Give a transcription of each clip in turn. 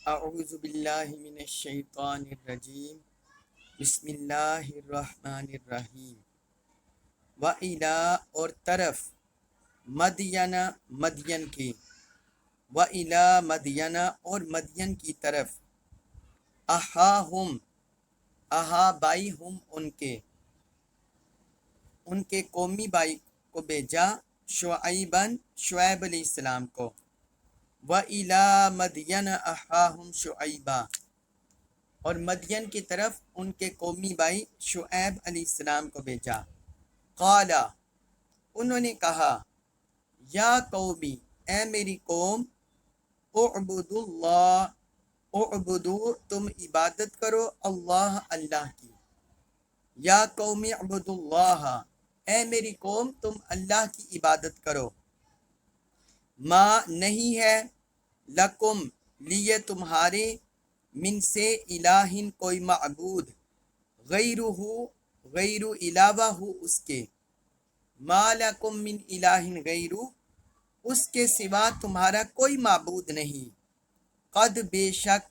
اعوذ باللہ من الشیطان الرجیم بسم اللہ الرحمن الرحیم وَإِلَىٰ اور طرف مدین مدین کی وَإِلَىٰ مدین اور مدین کی طرف اخاہم بھائی ہم ان کے قومی بھائی کو بھیجا شعیباً شعیب علیہ السلام کو وَإِلَىٰ مدین اخاہم شعیبا اور مدین کی طرف ان کے قومی بھائی شعیب علیہ السلام کو بھیجا قال انہوں نے کہا یا قومی اے میری قوم اعبدوا اللہ اعبدو تم عبادت کرو اللہ کی یا قومی اعبدوا اللہ اے میری قوم تم اللہ کی عبادت کرو ما نہیں ہے لکم لیے تمہارے من سے الہن کوئی معبود غیرہ غیر علاوہ ہو اس کے ما لکم من الہن غیرہ اس کے سوا تمہارا کوئی معبود نہیں قد بے شک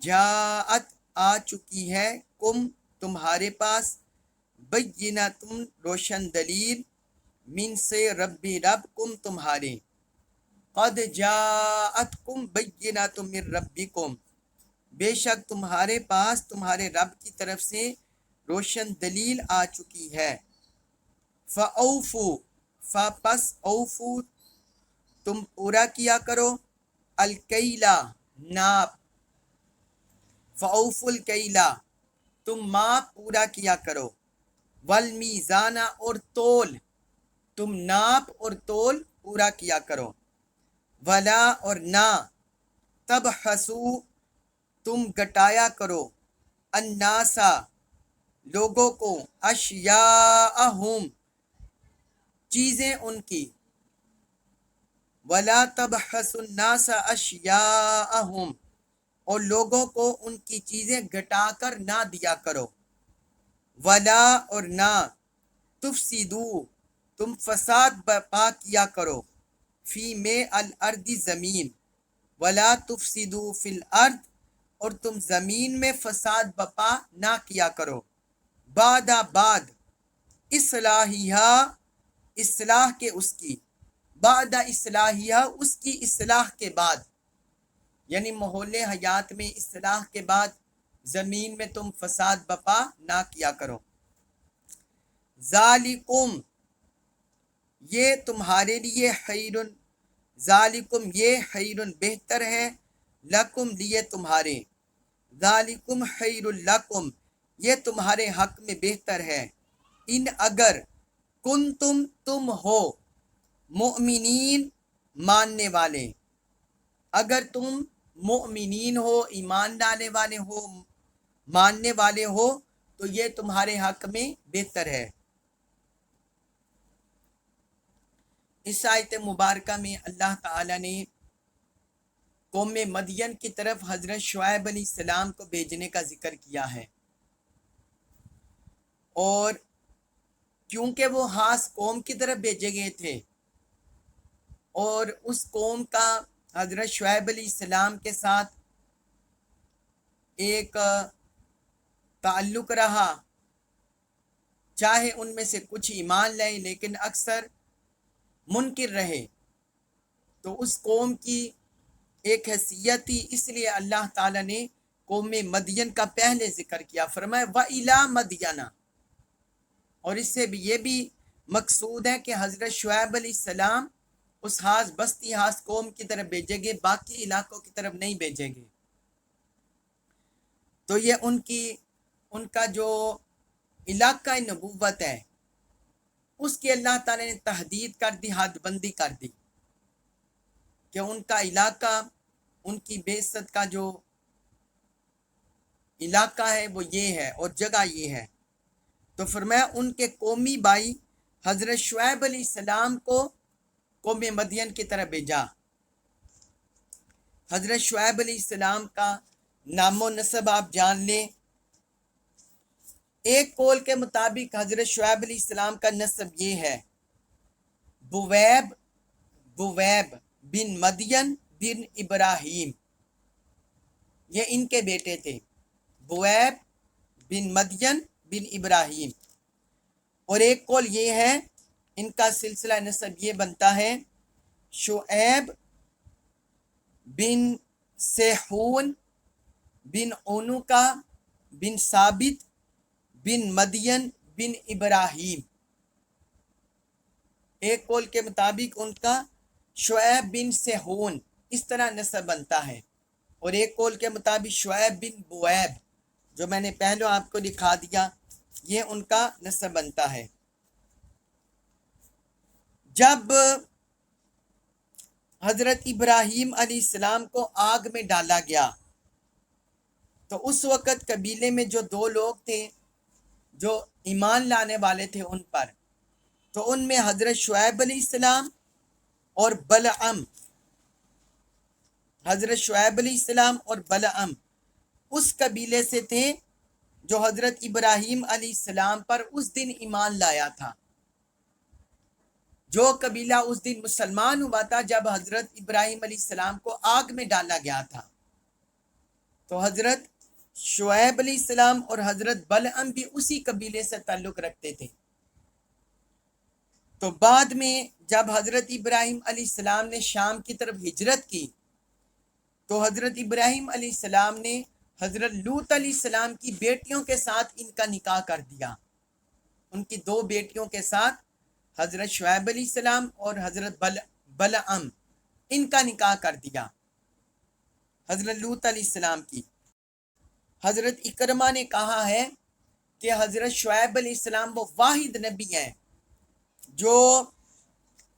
جاءت آ چکی ہے کم تمہارے پاس بینتم روشن دلیل من سے رب کم تمہارے قد جاءتکم بینتم من ربکم بے شک تمہارے پاس تمہارے رب کی طرف سے روشن دلیل آ چکی ہے فَأَوْفُوا پس اوفو تم پورا کیا کرو الکیلا ناپ فَأَوْفُوا الکیلا تم ماپ پورا کیا کرو والمیزانہ اور تول تم ناپ اور تول پورا کیا کرو ولا اور نہ تبخسوا تم گٹایا کرو الناسا لوگوں کو اشیاءہم چیزیں ان کی ولا تبخسوا الناس اشیاءہم اور لوگوں کو ان کی چیزیں گھٹا کر نہ دیا کرو ولا اور نہ تفسدو تم فساد برپا کیا کرو فی میں الارض زمین ولا تفسدو فی الارض اور تم زمین میں فساد برپا نہ کیا کرو بعد اصلاحیہ اصلاح کے اس کی بعد اصلاحیہ اس کی اصلاح کے بعد یعنی ماحول حیات میں اصلاح کے بعد زمین میں تم فساد برپا نہ کیا کرو ذالکم یہ تمہارے لیے خیرن ذالکم یہ خیرن بہتر ہے لکم لیے تمہارے ذالکم خیر لکم یہ تمہارے حق میں بہتر ہے ان اگر کنتم تم ہو مؤمنین ماننے والے اگر تم مؤمنین ہو ایمان لانے والے ہو ماننے والے ہو تو یہ تمہارے حق میں بہتر ہے اس آیت مبارکہ میں اللہ تعالی نے قوم مدین کی طرف حضرت شعیب علیہ السلام کو بھیجنے کا ذکر کیا ہے اور کیونکہ وہ خاص قوم کی طرف بھیجے گئے تھے اور اس قوم کا حضرت شعیب علیہ السلام کے ساتھ ایک تعلق رہا چاہے ان میں سے کچھ ایمان لائے لیکن اکثر منکر رہے تو اس قوم کی ایک حیثیت تھی اس لیے اللہ تعالیٰ نے قوم مدین کا پہلے ذکر کیا فرمایا وَإِلَىٰ مَدْيَنَ اور اس سے بھی یہ بھی مقصود ہے کہ حضرت شعیب علیہ السلام اس خاص بستی خاص قوم کی طرف بھیجے گے باقی علاقوں کی طرف نہیں بھیجے گے تو یہ ان کا جو علاقہ نبوت ہے اس کی اللہ تعالیٰ نے تحدید کر دی حد بندی کر دی کہ ان کا علاقہ ان کی بعثت کا جو علاقہ ہے وہ یہ ہے اور جگہ یہ ہے تو فرمایا ان کے قومی بھائی حضرت شعیب علیہ السلام کو قوم مدین کی طرف بھیجا حضرت شعیب علیہ السلام کا نام و نسب آپ جان لیں ایک قول کے مطابق حضرت شعیب علیہ السلام کا نسب یہ ہے بویب بن مدین بن ابراہیم، یہ ان کے بیٹے تھے، بویب بن مدین بن ابراہیم۔ اور ایک قول یہ ہے، ان کا سلسلہ نسب یہ بنتا ہے شعیب بن سیحون بن اونوکا بن ثابت بن مدین بن ابراہیم۔ ایک قول کے مطابق ان کا شعیب بن سیحون اس طرح نسب بنتا ہے، اور ایک قول کے مطابق شعیب بن بویب، جو میں نے پہلے آپ کو دکھا دیا، یہ ان کا نسب بنتا ہے۔ جب حضرت ابراہیم علیہ السلام کو آگ میں ڈالا گیا تو اس وقت قبیلے میں جو دو لوگ تھے جو ایمان لانے والے تھے ان پر، تو ان میں حضرت شعیب علیہ السلام اور بلعم، حضرت شعیب علیہ السلام اور بلعم اس قبیلے سے تھے جو حضرت ابراہیم علیہ السلام پر اس دن ایمان لایا تھا۔ جو قبیلہ اس دن مسلمان ہوا تھا جب حضرت ابراہیم علیہ السلام کو آگ میں ڈالا گیا تھا، تو حضرت شعیب علیہ السلام اور حضرت بلعم بھی اسی قبیلے سے تعلق رکھتے تھے۔ تو بعد میں جب حضرت ابراہیم علیہ السلام نے شام کی طرف ہجرت کی تو حضرت ابراہیم علیہ السلام نے حضرت لوط علیہ السلام کی بیٹیوں کے ساتھ ان کا نکاح کر دیا۔ ان کی دو بیٹیوں کے ساتھ حضرت شعیب علیہ السلام اور حضرت بلعم، ان کا نکاح کر دیا حضرت لوط علیہ السلام کی۔ حضرت اکرمہ نے کہا ہے کہ حضرت شعیب علیہ السلام وہ واحد نبی ہیں جو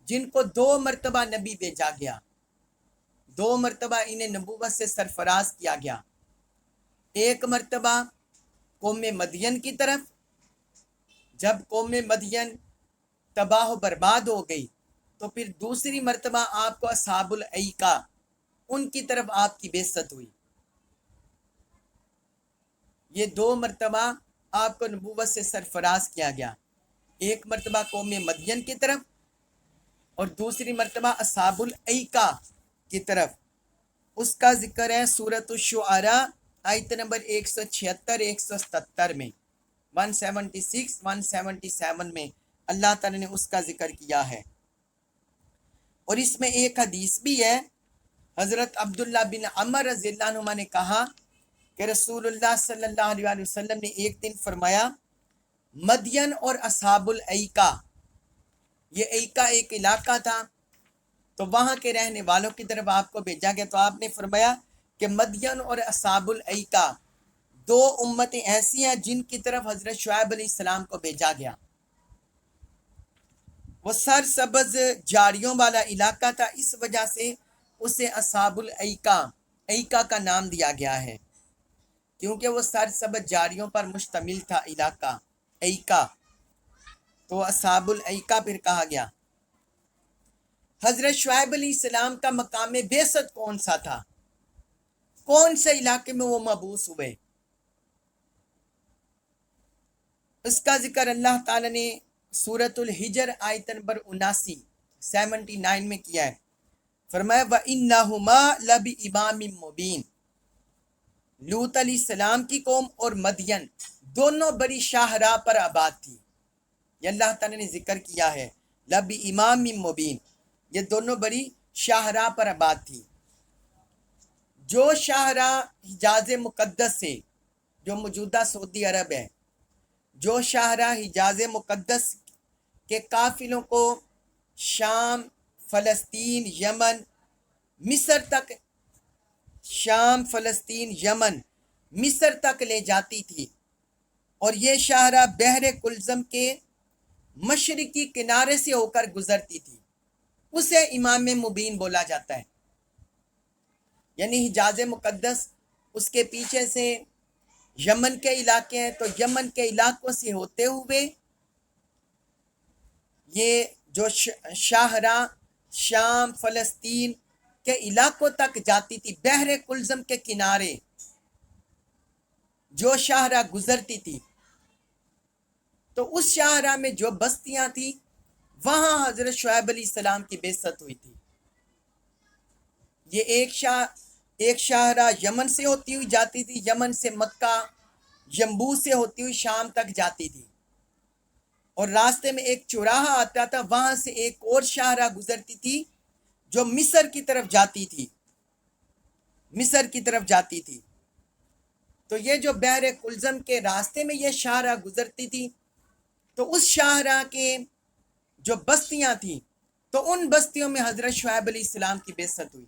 جن کو 2 مرتبہ نبی بھیجا گیا، 2 مرتبہ انہیں نبوت سے سرفراز کیا گیا۔ ایک مرتبہ قوم مدین کی طرف، جب قوم مدین تباہ و برباد ہو گئی، تو پھر دوسری مرتبہ آپ کو اصحاب الایکہ ان کی طرف آپ کی بعثت ہوئی۔ یہ 2 مرتبہ آپ کو نبوت سے سرفراز کیا گیا، ایک مرتبہ قوم مدین کی طرف اور دوسری مرتبہ اصحاب الایکہ کی طرف۔ اس کا ذکر ہے سورۃ الشعراء آیت نمبر 176 177 میں، 176 177 میں اللہ تعالیٰ نے اس کا ذکر کیا ہے۔ اور اس میں ایک حدیث بھی ہے، حضرت عبداللہ بن عمر رضی اللہ عنہ نے کہا کہ رسول اللہ صلی اللہ علیہ وسلم نے ایک دن فرمایا، مدین اور اصحاب الایکہ، یہ ایکہ ایک علاقہ تھا تو وہاں کے رہنے والوں کی طرف آپ کو بھیجا گیا، تو آپ نے فرمایا کہ مدین اور اصحاب الایکہ 2 امتیں ایسی ہیں جن کی طرف حضرت شعیب علیہ السلام کو بھیجا گیا۔ وہ سرسبز جاڑیوں والا علاقہ تھا، اس وجہ سے اسے اصحاب الایکہ، ایکہ کا نام دیا گیا ہے، کیونکہ وہ سرسبز جاڑیوں پر مشتمل تھا علاقہ ایکہ، تو اصحاب الایکہ پھر کہا گیا۔ حضرت شعیب علیہ السلام کا مقام بعثت کون سا تھا؟ کون سے علاقے میں وہ مبعوث ہوئے؟ اس کا ذکر اللہ تعالیٰ نے سورۃ الحجر آیت نمبر 79 میں کیا ہے۔ فرمایا وَإِنَّهُمَا لَبِإِمَامٍ مُّبِينٍ، لوط علیہ السلام کی قوم اور مدین دونوں بڑی شاہراہ پر آباد تھی، یہ اللہ تعالیٰ نے ذکر کیا ہے، لَبِإِمَامٍ مُّبِينٍ، یہ دونوں بڑی شاہراہ پر آباد تھی۔ جو شاہراہ حجاز مقدس سے، جو موجودہ سعودی عرب ہے، جو شاہراہ حجاز مقدس کے قافلوں کو شام، فلسطین، یمن، مصر تک، شام، فلسطین، یمن، مصر تک لے جاتی تھی، اور یہ شاہراہ بحر کلزم کے مشرقی کنارے سے ہو کر گزرتی تھی، اسے امام مبین بولا جاتا ہے۔ یعنی حجاز مقدس، اس کے پیچھے سے یمن کے علاقے ہیں، تو یمن کے علاقوں سے ہوتے ہوئے یہ جو شاہراہ شام، فلسطین کے علاقوں تک جاتی تھی، بحر کلزم کے کنارے جو شاہراہ گزرتی تھی، تو اس شاہراہ میں جو بستیاں تھیں وہاں حضرت شعیب علیہ السلام کی بعثت ہوئی تھی۔ یہ ایک شاہراہ یمن سے ہوتی ہوئی جاتی تھی، یمن سے مکہ، یمبو سے ہوتی ہوئی شام تک جاتی تھی، اور راستے میں ایک چوراہا آتا تھا، وہاں سے ایک اور شاہراہ گزرتی تھی جو مصر کی طرف جاتی تھی، مصر کی طرف جاتی تھی۔ تو یہ جو بحر کلزم کے راستے میں یہ شاہراہ گزرتی تھی، تو اس شاہراہ کے جو بستیاں تھیں، تو ان بستیوں میں حضرت شعیب علیہ السلام کی بعثت ہوئی۔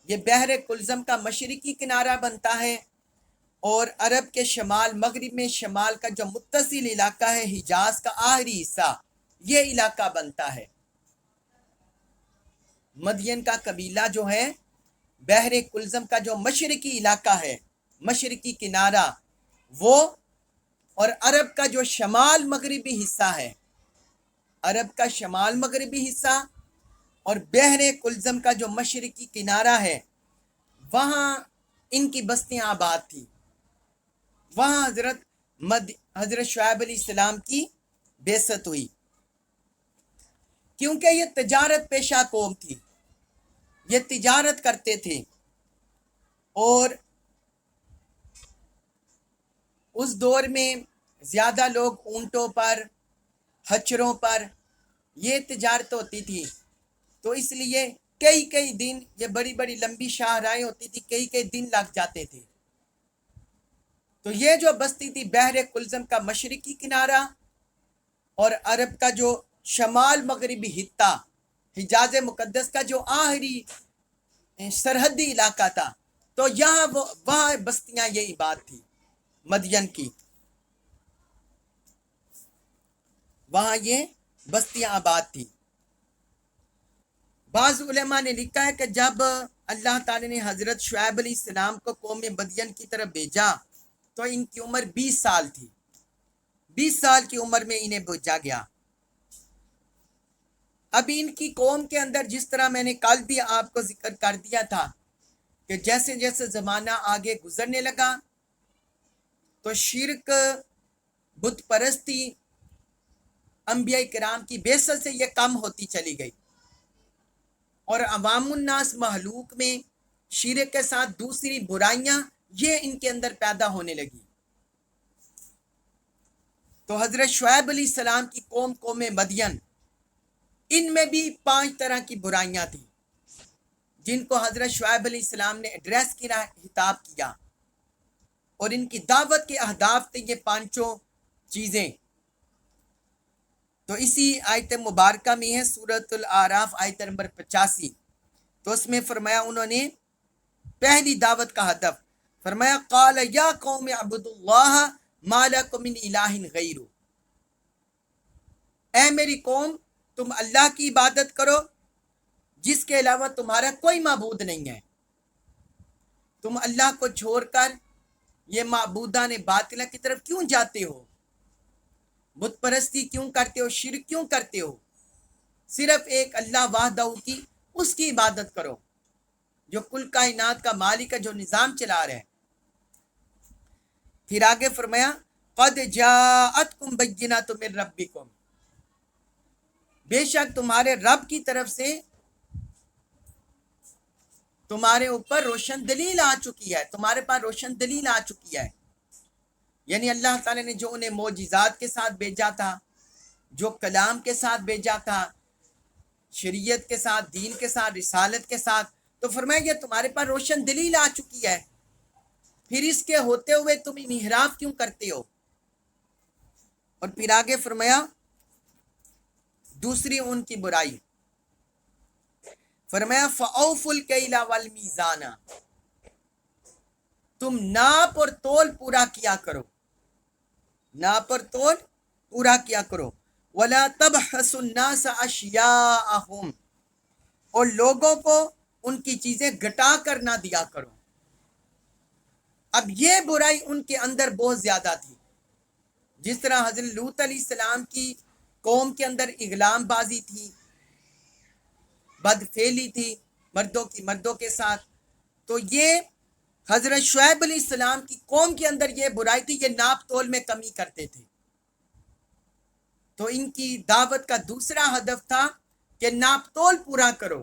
یہ بحر کلزم کا مشرقی کنارہ بنتا ہے، اور عرب کے شمال مغرب میں شمال کا جو متصل علاقہ ہے، حجاز کا آخری حصہ، یہ علاقہ بنتا ہے۔ مدین کا قبیلہ جو ہے، بحر کلزم کا جو مشرقی علاقہ ہے، مشرقی کنارہ وہ، اور عرب کا جو شمال مغربی حصہ ہے، عرب کا شمال مغربی حصہ اور بحر کلزم کا جو مشرقی کنارہ ہے، وہاں ان کی بستیاں آباد تھی، وہاں حضرت شعیب علیہ السلام کی بعثت ہوئی، کیونکہ یہ تجارت پیشہ قوم تھی، یہ تجارت کرتے تھے، اور اس دور میں زیادہ لوگ اونٹوں پر، ہچروں پر یہ تجارت ہوتی تھی، تو اس لیے کئی دن، یہ بڑی بڑی لمبی شاہراہیں ہوتی تھی، کئی دن لگ جاتے تھے۔ تو یہ جو بستی تھی بحر کلزم کا مشرقی کنارہ اور عرب کا جو شمال مغربی خطہ، حجاز مقدس کا جو آخری سرحدی علاقہ تھا، تو وہاں بستیاں یہی بات تھی مدین کی، وہاں یہ بستیاں آباد تھی۔ بعض علماء نے لکھا ہے کہ جب اللہ تعالی نے حضرت شعیب علیہ السلام کو قوم مدین کی طرف بھیجا تو ان کی عمر 20 سال تھی، 20 سال کی عمر میں انہیں بھیجا گیا۔ اب ان کی قوم کے اندر، جس طرح میں نے کل بھی آپ کو ذکر کر دیا تھا، کہ جیسے جیسے زمانہ آگے گزرنے لگا تو شرک، بت پرستی انبیاء کرام کی بعثت سے یہ کم ہوتی چلی گئی، اور عوام الناس محلوق میں شرک کے ساتھ دوسری برائیاں یہ ان کے اندر پیدا ہونے لگی۔ تو حضرت شعیب علیہ السلام کی قوم مدین، ان میں بھی 5 طرح کی برائیاں تھیں جن کو حضرت شعیب علیہ السلام نے ایڈریس کیا، خطاب کیا، اور ان کی دعوت کے اہداف تھے یہ 5 چیزیں۔ تو اسی آیت مبارکہ میں ہے سورۃ الاعراف آیت نمبر 85، تو اس میں فرمایا انہوں نے پہلی دعوت کا ہدف، فرمایا قال یا قوم اعبدوا اللہ ما لکم من الہ غیرہ، اے میری قوم تم اللہ کی عبادت کرو جس کے علاوہ تمہارا کوئی معبود نہیں ہے، تم اللہ کو چھوڑ کر یہ معبودان باطلہ کی طرف کیوں جاتے ہو، بت پرستی کیوں کرتے ہو، شرک کیوں کرتے ہو، صرف ایک اللہ وحدہ کی، اس کی عبادت کرو جو کل کائنات کا مالک ہے، جو نظام چلا رہا ہے۔ پھر آگے فرمایا قد جاءتکم بینۃ من ربکم، بے شک تمہارے رب کی طرف سے تمہارے اوپر روشن دلیل آ چکی ہے، تمہارے پاس روشن دلیل آ چکی ہے، یعنی اللہ تعالی نے جو انہیں معجزات کے ساتھ بھیجا تھا، جو کلام کے ساتھ بھیجا تھا، شریعت کے ساتھ، دین کے ساتھ، رسالت کے ساتھ، تو فرمایا یہ تمہارے پاس روشن دلیل آ چکی ہے، پھر اس کے ہوتے ہوئے تم انحراف کیوں کرتے ہو۔ اور پھر آگے فرمایا دوسری ان کی برائی، فرمایا فَأَوْفُوا الْكَيْلَ وَالْمِيزَانَ، تم ناپ اور تول پورا کیا کرو، ناپ اور تول پورا کیا کرو، وَلَا تَبْخَسُوا النَّاسَ أَشْيَاءَهُمْ، اور لوگوں کو ان کی چیزیں گھٹا کر نہ دیا کرو۔ اب یہ برائی ان کے اندر بہت زیادہ تھی، جس طرح حضرت لوط علیہ السلام کی قوم کے اندر اغلام بازی تھی، بدفعلی تھی مردوں کی مردوں کے ساتھ، تو یہ حضرت شعیب علیہ السلام کی قوم کے اندر یہ برائی تھی، یہ ناپ تول میں کمی کرتے تھے۔ تو ان کی دعوت کا دوسرا ہدف تھا کہ ناپ تول پورا کرو،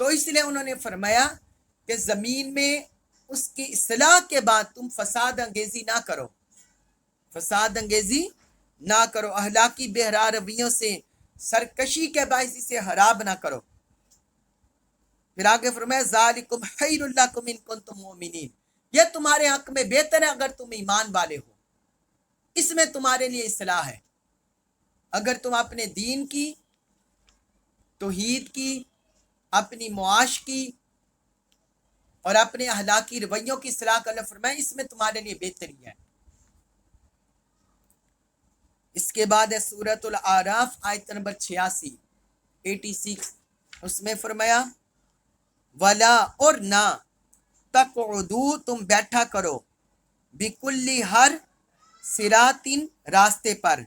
تو اس لیے انہوں نے فرمایا کہ زمین میں اس کی اصلاح کے بعد تم فساد انگیزی نہ کرو، فساد انگیزی نہ کرو، اخلاقی بہرا رویوں سے سرکشی کے باعث اسے خراب نہ کرو۔ پھر آگے فرمایا ذالکم خیر لکم ان کنتم مؤمنین، یہ تمہارے حق میں بہتر ہے اگر تم ایمان والے ہو، اس میں تمہارے لیے اصلاح ہے۔ اگر تم اپنے دین کی، توحید کی، اپنی معاش کی اور اپنے اخلاقی رویوں کی اصلاح کا اللہ فرمائے اس میں تمہارے لیے بہتری ہے۔ اس کے بعد ہے سورۃ الاعراف آیت نمبر 86، اس میں فرمایا ولا اور نہ تقعدو تم بیٹھا کرو بکلی ہر صراطن راستے پر،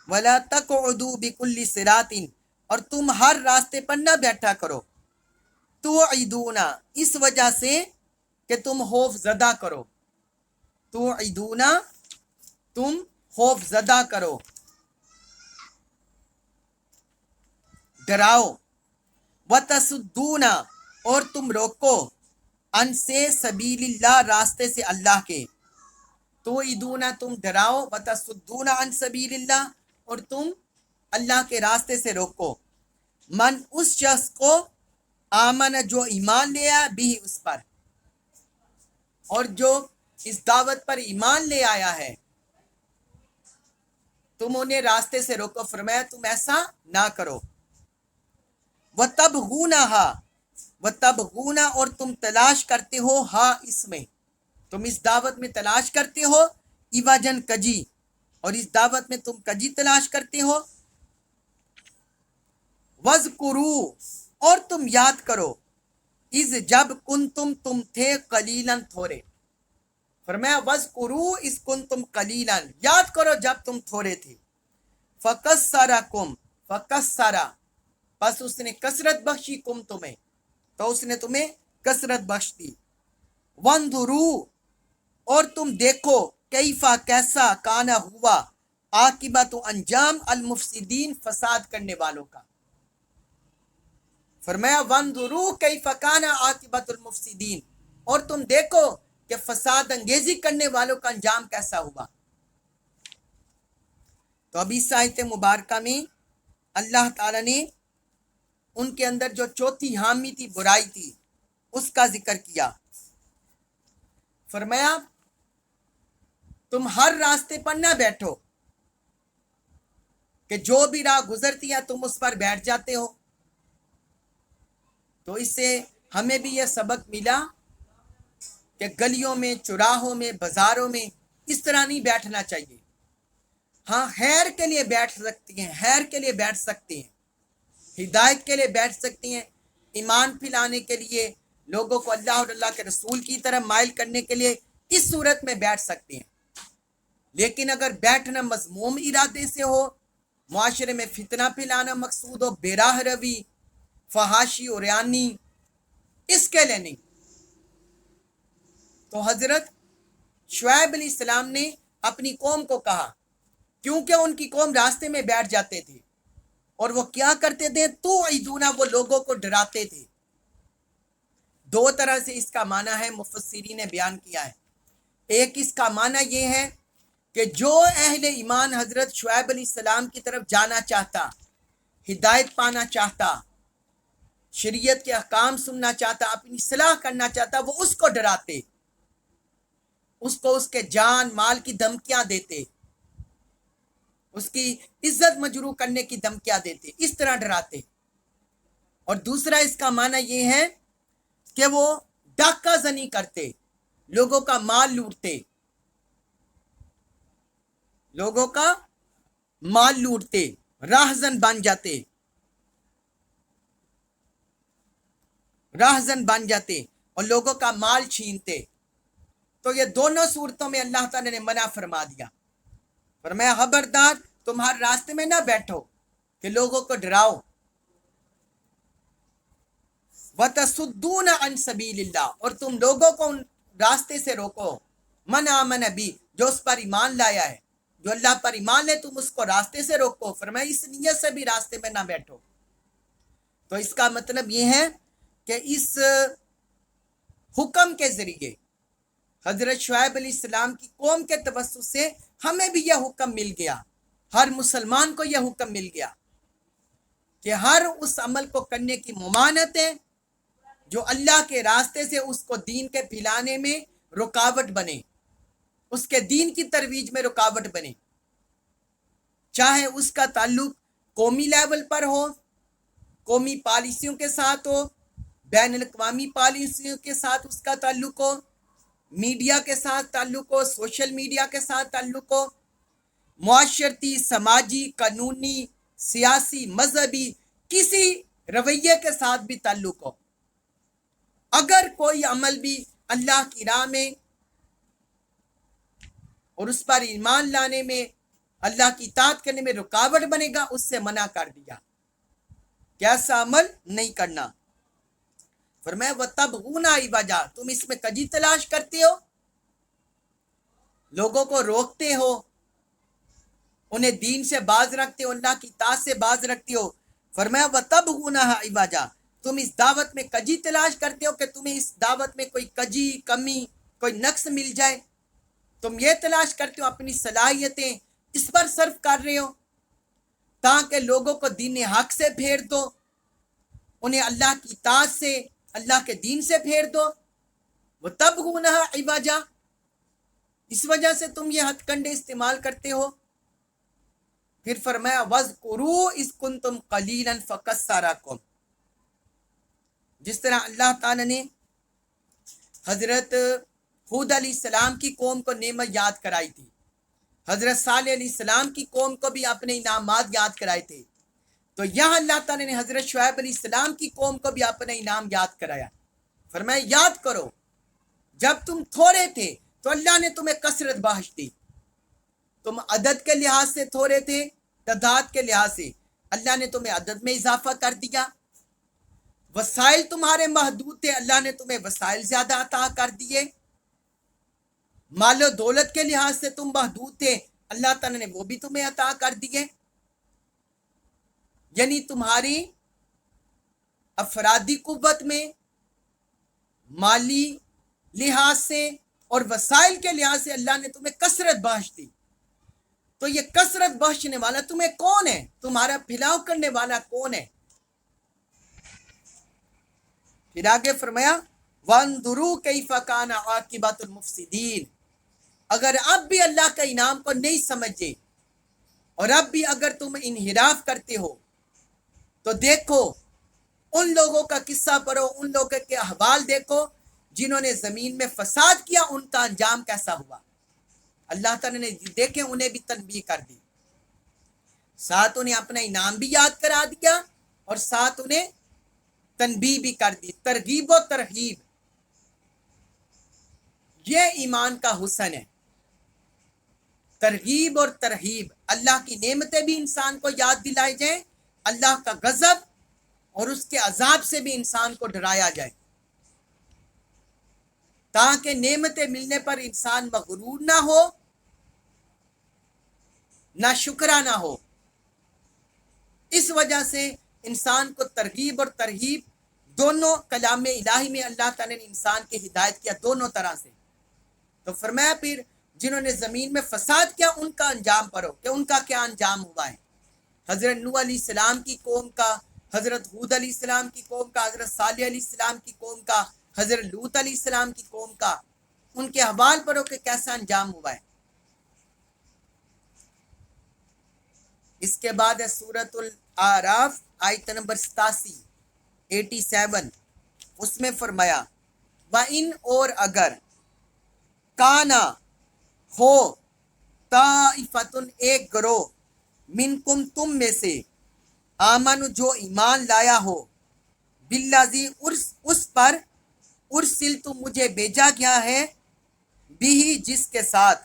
ولا تقعدو بکلی صراطن اور تم ہر راستے پر نہ بیٹھا کرو، توعدون اس وجہ سے کہ تم خوف زدہ کرو، توعدون تم خوف زدہ کرو، ڈراؤ، وتصدون اور تم روکو، ان سے سبیل اللہ راستے سے اللہ کے، توعدون تم ڈراؤ، وتصدون ان سبیل اللہ اور تم اللہ کے راستے سے روکو، من اس شخص کو آمن جو ایمان لے آیا بھی اس پر، اور جو اس دعوت پر ایمان لے آیا ہے تم انہیں راستے سے روکو، فرمایا تم ایسا نہ کرو، وَتَبْغُونَهَا وَتَبْغُونَ اور تم تلاش کرتے ہو ہاں اس میں، تم اس دعوت میں تلاش کرتے ہو ایواجن کجی، اور اس دعوت میں تم کجی تلاش کرتے ہو، وَذْكُرُوا اور تم یاد کرو، اِذْ جب تم تھے قلیلاً تھوڑے، فرمایا وَذْكُرُوا اِذْ كُنْتُمْ قَلِيلًا یاد کرو جب تم تھوڑے تھے، فَكَسَّرَكُمْ فَكَسَّرَ بس اس نے کثرت بخشی کم تمہیں، تو اس نے تمہیں کثرت بخش دی، وَانْظُرُوا اور تم دیکھو کیفا کیسا کانا ہوا عاقبت و انجام المفسدین فساد کرنے والوں کا، فرمایا وَانْظُرُوا کیفا کانا عاقبت المفسدین اور تم دیکھو کہ فساد انگیزی کرنے والوں کا انجام کیسا ہوا۔ تو ابھی اس آیت مبارکہ میں اللہ تعالیٰ نے ان کے اندر جو چوتھی حامی تھی، برائی تھی، اس کا ذکر کیا، فرمایا تم ہر راستے پر نہ بیٹھو کہ جو بھی راہ گزرتی ہے تم اس پر بیٹھ جاتے ہو۔ تو اس سے ہمیں بھی یہ سبق ملا کہ گلیوں میں، چوراہوں میں، بازاروں میں اس طرح نہیں بیٹھنا چاہیے۔ ہاں خیر کے لیے بیٹھ سکتی ہیں، خیر کے لیے بیٹھ سکتے ہیں، ہدایت کے لیے بیٹھ سکتی ہیں، ایمان پھیلانے کے لیے، لوگوں کو اللہ اور اللہ کے رسول کی طرف مائل کرنے کے لیے اس صورت میں بیٹھ سکتے ہیں۔ لیکن اگر بیٹھنا مذموم ارادے سے ہو، معاشرے میں فتنہ پھیلانا مقصود ہو، بے راہ روی، فحاشی اور ریانی، اس کے لیے نہیں۔ تو حضرت شعیب علیہ السلام نے اپنی قوم کو کہا، کیونکہ ان کی قوم راستے میں بیٹھ جاتے تھے اور وہ کیا کرتے تھے، تو عیدونا وہ لوگوں کو ڈراتے تھے۔ دو طرح سے اس کا معنی ہے، مفسرین نے بیان کیا ہے۔ ایک اس کا معنی یہ ہے کہ جو اہل ایمان حضرت شعیب علیہ السلام کی طرف جانا چاہتا، ہدایت پانا چاہتا، شریعت کے احکام سننا چاہتا، اپنی اصلاح کرنا چاہتا، وہ اس کو ڈراتے، اس کو اس کے جان مال کی دھمکیاں دیتے، اس کی عزت مجروح کرنے کی دھمکیاں دیتے، اس طرح ڈراتے۔ اور دوسرا اس کا معنی یہ ہے کہ وہ ڈاکہ زنی کرتے، لوگوں کا مال لوٹتے، لوگوں کا مال لوٹتے، راہزن بن جاتے، راہزن بن جاتے اور لوگوں کا مال چھینتے۔ تو یہ دونوں صورتوں میں اللہ تعالیٰ نے منع فرما دیا، فرمایا خبردار تم ہر راستے میں نہ بیٹھو کہ لوگوں کو ڈراؤ، وَتَصُدُّونَ عَنْ سَبِيلِ اللَّهِ اور تم لوگوں کو ان راستے سے روکو، من آمن بی جو اس پر ایمان لایا ہے، جو اللہ پر ایمان لے تم اس کو راستے سے روکو، فرمایا اس نیت سے بھی راستے میں نہ بیٹھو۔ تو اس کا مطلب یہ ہے کہ اس حکم کے ذریعے حضرت شعیب علیہ السلام کی قوم کے توسط سے ہمیں بھی یہ حکم مل گیا، ہر مسلمان کو یہ حکم مل گیا کہ ہر اس عمل کو کرنے کی ممانعت ہے جو اللہ کے راستے سے اس کو دین کے پھیلانے میں رکاوٹ بنے، اس کے دین کی ترویج میں رکاوٹ بنے، چاہے اس کا تعلق قومی لیول پر ہو، قومی پالیسیوں کے ساتھ ہو، بین الاقوامی پالیسیوں کے ساتھ اس کا تعلق ہو، میڈیا کے ساتھ تعلق ہو، سوشل میڈیا کے ساتھ تعلق ہو، معاشرتی، سماجی، قانونی، سیاسی، مذہبی کسی رویے کے ساتھ بھی تعلق ہو، اگر کوئی عمل بھی اللہ کی راہ میں اور اس پر ایمان لانے میں، اللہ کی اطاعت کرنے میں رکاوٹ بنے گا، اس سے منع کر دیا کہ ایسا عمل نہیں کرنا۔ فرمایا وَتَبْغُونَ عِوَجًا، تم اس میں کجی تلاش کرتے ہو، لوگوں کو روکتے ہو، انہیں دین سے باز رکھتے ہو، اللہ کی اطاعت سے باز رکھتے ہو۔ فرمایا وَتَبْغُونَ عِوَجًا، تم اس دعوت میں کجی تلاش کرتے ہو کہ تمہیں اس دعوت میں کوئی کجی، کمی، کوئی نقص مل جائے، تم یہ تلاش کرتے ہو، اپنی صلاحیتیں اس پر صرف کر رہے ہو تاکہ لوگوں کو دین حق سے پھیر دو، انہیں اللہ کی اطاعت سے، اللہ کے دین سے پھیر دو۔ وَتَبْغُونَهَا عِوَجًا، اس وجہ سے تم یہ ہتھ کنڈے استعمال کرتے ہو۔ پھر فرمایا وَاذْكُرُوا إِذْ كُنْتُمْ قَلِيلًا فَكَثَّرَكُمْ، جس طرح اللہ تعالیٰ نے حضرت ہود علیہ السلام کی قوم کو نعمت یاد کرائی تھی، حضرت صالح علیہ السلام کی قوم کو بھی اپنے انعامات یاد کرائے تھے، تو یہاں اللہ تعالیٰ نے حضرت شعیب علیہ السلام کی قوم کو بھی اپنا انعام یاد کرایا۔ فرمایا یاد کرو جب تم تھوڑے تھے تو اللہ نے تمہیں کثرت بخش دی، تم عدد کے لحاظ سے تھوڑے تھے، تعداد کے لحاظ سے اللہ نے تمہیں عدد میں اضافہ کر دیا، وسائل تمہارے محدود تھے، اللہ نے تمہیں وسائل زیادہ عطا کر دیے، مال و دولت کے لحاظ سے تم محدود تھے، اللہ تعالیٰ نے وہ بھی تمہیں عطا کر دیے، یعنی تمہاری افرادی قوت میں، مالی لحاظ سے اور وسائل کے لحاظ سے اللہ نے تمہیں کثرت بخش دی۔ تو یہ کثرت بخشنے والا تمہیں کون ہے؟ تمہارا پھیلاؤ کرنے والا کون ہے؟ پھر آگے فرمایا وَانظُرُوا كَيْفَ كَانَ عَاقِبَةُ الْمُفْسِدِينَ، اگر اب بھی اللہ کا انعام کو نہیں سمجھے اور اب بھی اگر تم انحراف کرتے ہو تو دیکھو ان لوگوں کا قصہ پڑھو، ان لوگوں کے احوال دیکھو جنہوں نے زمین میں فساد کیا، ان کا انجام کیسا ہوا۔ اللہ تعالیٰ نے دیکھے انہیں بھی تنبیہ کر دی، ساتھ انہیں اپنا انعام بھی یاد کرا دیا اور ساتھ انہیں تنبیہ بھی کر دی، ترغیب و ترہیب۔ یہ ایمان کا حسن ہے، ترغیب اور ترہیب، اللہ کی نعمتیں بھی انسان کو یاد دلائی جائیں، اللہ کا غضب اور اس کے عذاب سے بھی انسان کو ڈرایا جائے، تاکہ نعمتیں ملنے پر انسان مغرور نہ ہو، نہ شکرا نہ ہو۔ اس وجہ سے انسان کو ترغیب اور ترہیب دونوں کلام الہی میں اللہ تعالیٰ نے انسان کی ہدایت کیا دونوں طرح سے۔ تو فرمایا پھر جنہوں نے زمین میں فساد کیا ان کا انجام پڑھو کہ ان کا کیا انجام ہوا ہے، حضرت نوح علیہ السلام کی قوم کا، حضرت ہود علیہ السلام کی قوم کا، حضرت صالح علیہ السلام کی قوم کا، حضرت لوط علیہ السلام کی قوم کا، ان کے احوال پڑھو کہ کیسا انجام ہوا ہے۔ اس کے بعد ہے سورۃ الاعراف آیت نمبر 87، اس میں فرمایا وَإِنْ، اور اگر، کانا ہو، طائفتن، ایک گروہ، منکم، تم میں سے، آمن، جو ایمان لایا ہو، بالذی، اس پر، ارسلت، مجھے بھیجا گیا ہے، بھی، جس کے ساتھ۔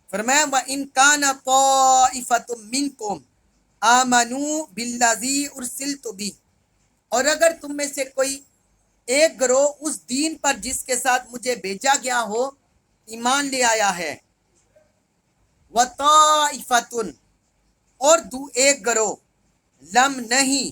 فرمایا وَإِنْ كَانَ طَائِفَةٌ مِّنْكُمْ آمَنُوا بِالَّذِي أُرْسِلْتُ بِهِ، اور اگر تم میں سے کوئی ایک گروہ اس دین پر جس کے ساتھ مجھے بھیجا گیا ہو ایمان لے آیا ہے، وَطَائِفَةٌ، اور ایک گروہ، لم، نہیں،